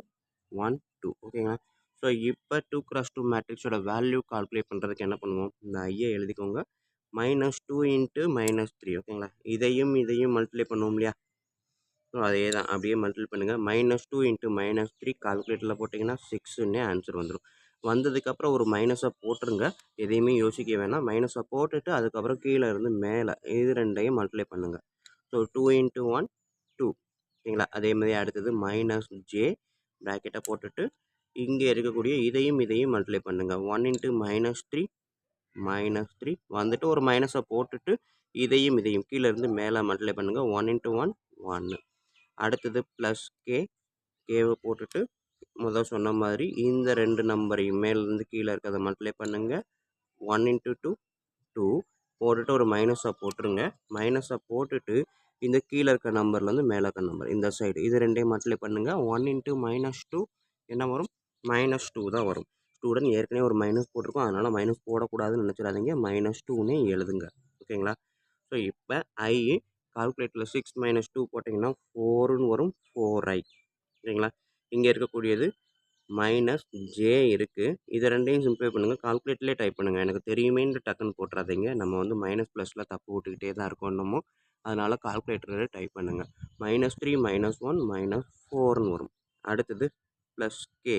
1, 2. ஓகேங்களா. ஸோ இப்போ 2x2 மேட்ரிக்ஸோட வேல்யூ கால்குலேட் பண்ணுறதுக்கு என்ன பண்ணுவோம்? இந்த ஐயை எழுதிக்கோங்க. -2 இன்ட்டு -3. ஓகேங்களா. இதையும் மல்டிப்ளை பண்ணுவோம் இல்லையா. ஸோ அதே தான் அப்படியே மல்டிப்ளை பண்ணுங்கள். -2 இன்ட்டு -3 கால்குலேட்டரில் போட்டிங்கன்னா 6ன்னே ஆன்சர் வந்துடும். வந்ததுக்கப்புறம் ஒரு மைனஸை போட்டுருங்க. எதையுமே யோசிக்க வேணாம். மைனஸை போட்டுட்டு அதுக்கப்புறம் கீழே இருந்து மேலே இது ரெண்டையும் மல்டிப்ளை பண்ணுங்கள். So 2 into 1, 2. ஓகேங்களா. அதே மாதிரி அடுத்தது -j ப்ராக்கெட்டை போட்டுட்டு இங்கே இருக்கக்கூடிய இதையும் மல்டிப்ளை பண்ணுங்கள். 1 இன்ட்டு -3 வந்துட்டு ஒரு மைனஸை போட்டுட்டு இதையும் கீழே இருந்து மேலே மல்டிப்ளை பண்ணுங்கள். 1 இன்ட்டு 1, 1. அடுத்தது ப்ளஸ் கேவை போட்டுட்டு முதல் சொன்ன மாதிரி இந்த 2 நம்பரையும் மேலேருந்து கீழே இருக்கிறத மல்டிப்ளை பண்ணுங்கள். 1 இன்ட்டு 2, 2 போட்டுட்டு ஒரு மைனஸை போட்டுருங்க. மைனஸை போட்டுட்டு இந்த கீழே இருக்க நம்பர்லேருந்து மேலே இருக்க நம்பர் இந்த சைடு இது ரெண்டையும் மல்டிப்ளை பண்ணுங்கள். 1 இன்ட்டு -2 என்ன வரும்? -2 தான் வரும். ஸ்டூடண்ட் ஏற்கனவே ஒரு மைனஸ் போட்டிருக்கோம். அதனால் மைனஸ் போடக்கூடாதுன்னு நினச்சிடாதீங்க. -2ன்னே எழுதுங்க. ஓகேங்களா? ஸோ இப்போ I கால்குலேட்டரில் 6 - 2 போட்டிங்கன்னா 4ன்னு வரும். 4i. சரிங்களா? இங்கே இருக்கக்கூடியது -j இருக்குது. இதை ரெண்டையும் சிம்ப்ளிஃபை பண்ணுங்கள். கால்குலேட்டர்லேயே டைப் பண்ணுங்கள். எனக்கு தெரியுமேன்னு டக்குன்னு போட்டுறாதீங்க. நம்ம வந்து மைனஸ் ப்ளஸில் தப்பு விட்டுக்கிட்டே தான் இருக்கோம் இன்னமும். அதனால் கால்குலேட்டரில் டைப் பண்ணுங்கள். -3 -1 -4ன்னு வரும். அடுத்தது ப்ளஸ் k.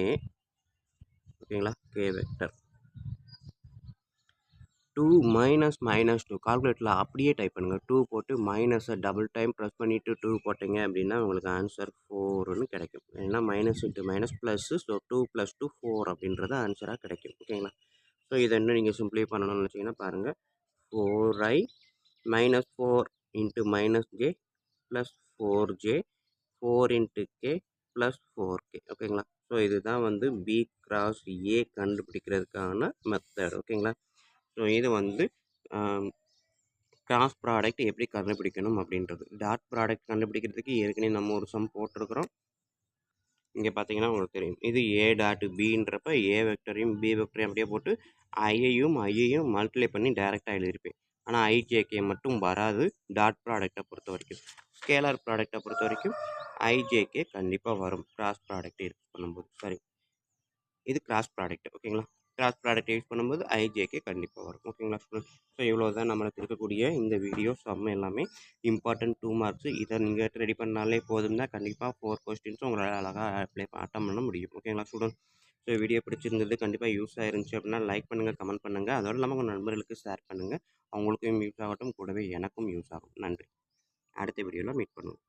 ஓகேங்களா? k வெக்டர் 2 -2 கால்குலேட்டரில் அப்படியே டைப் பண்ணுங்கள். 2 போட்டு மைனஸை டபுள் டைம் ப்ரெஸ் பண்ணிவிட்டு 2 போட்டிங்க அப்படின்னா உங்களுக்கு ஆன்சர் 4ன்னு கிடைக்கும். ஏன்னா minus into minus plus. So 2 + 2 4 அப்படின்றது ஆன்சராக கிடைக்கும். ஓகேங்களா? ஸோ இதை இன்னும் நீங்கள் சிம்ப்ளிஃபை பண்ணணும்னு நினச்சிங்கன்னா பாருங்கள். 4i -4 × -j + 4j 4 × k + 4k. ஓகேங்களா? ஸோ இதுதான் வந்து B × A கண்டுபிடிக்கிறதுக்கான மெத்தட். ஓகேங்களா? ஸோ இது வந்து கிராஸ் ப்ராடக்ட் எப்படி கண்டுபிடிக்கணும் அப்படின்றது. டாட் ப்ராடக்ட் கண்டுபிடிக்கிறதுக்கு ஏற்கனவே நம்ம ஒரு சம் போட்டிருக்கிறோம். இங்கே பார்த்தீங்கன்னா உங்களுக்கு தெரியும். இது A டாட் Bன்றப்ப A வெக்டரையும் B வெக்டரையும் அப்படியே போட்டு ஐயையும் மல்டிப்ளை பண்ணி டைரெக்டாக எழுதியிருப்பேன். ஆனால் IJK மட்டும் வராது டாட் ப்ராடக்டை பொறுத்த வரைக்கும். ஸ்கேலார் ப்ராடக்டை பொறுத்த வரைக்கும் IJK கண்டிப்பாக வரும். கிராஸ் ப்ராடக்ட் யூஸ் பண்ணும்போது. சரி, இது கிராஸ் ப்ராடக்ட். ஓகேங்களா? கிராஸ் ப்ராடக்ட் யூஸ் பண்ணும்போது IJK கண்டிப்பாக வரும். ஓகேங்களா ஸ்டூடெண்ட்? ஸோ இவ்வளோ தான் நம்மளுக்கு இருக்கக்கூடிய இந்த வீடியோ சம் எல்லாமே இம்பார்ட்டன்ட் 2 மார்க்ஸ். இதை நீங்கள் ரெடி பண்ணாலே போதும் தான். கண்டிப்பாக 4 கொஸ்டின்ஸும் உங்களால் அழகாக அட்டம் பண்ண முடியும். ஓகேங்களா ஸ்டூடெண்ட்? ஸோ வீடியோ பிடிச்சிருந்தது, கண்டிப்பாக யூஸ் ஆயிருந்துச்சு அப்படின்னா லைக் பண்ணுங்கள், கமெண்ட் பண்ணுங்கள். அதோடு இல்லாமல் உங்கள் நண்பர்களுக்கு ஷேர் பண்ணுங்கள். அவங்களுக்கும் யூஸ் ஆகட்டும், கூடவே எனக்கும் யூஸ் ஆகும். நன்றி. அடுத்த வீடியோவில் மீட் பண்ணுவோம்.